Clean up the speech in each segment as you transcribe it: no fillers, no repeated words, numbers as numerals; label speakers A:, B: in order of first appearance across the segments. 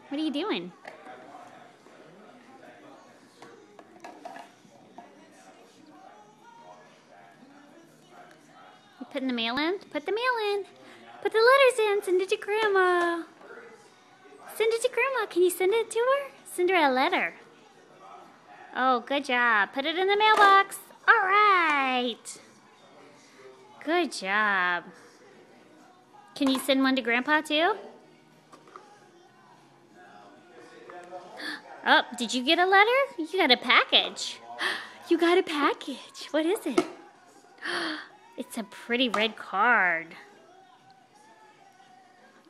A: What are you doing? You putting the mail in? Put the mail in. Put the letters in. Send it to Grandma. Send it to Grandma. Can you send it to her? Send her a letter. Oh, good job. Put it in the mailbox. All right. Good job. Can you send one to Grandpa too? Oh, did you get a letter? You got a package. You got a package. What is it? It's a pretty red card.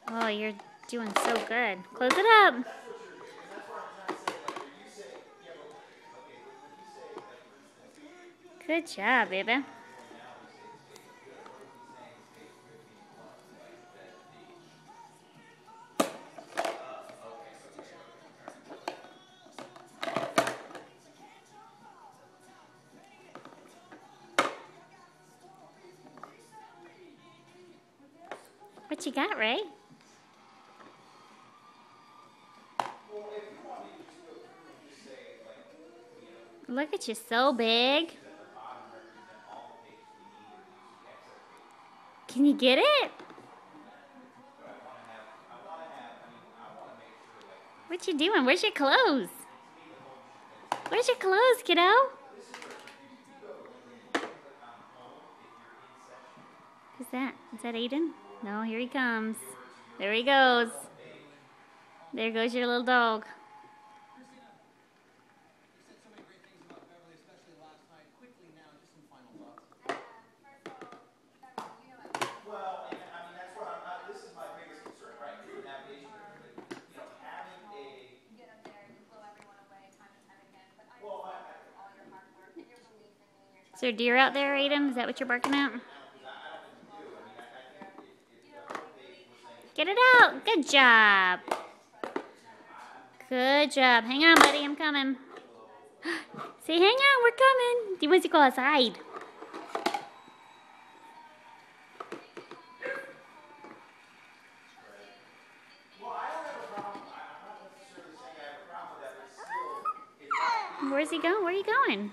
A: Oh, you're doing so good. Close it up. Good job, baby. What you got, Ray? Look at you, so big. Can you get it? What you doing? Where's your clothes? Where's your clothes, kiddo? Who's that? Is that Aiden? No, here he comes. There he goes. There goes your little dog. Is there deer out there, Aiden? Is that what you're barking at? Get it out. Good job. Good job. Hang on, buddy. I'm coming. Say, hang on. We're coming. He wants to go outside. Where's he going? Where are you going?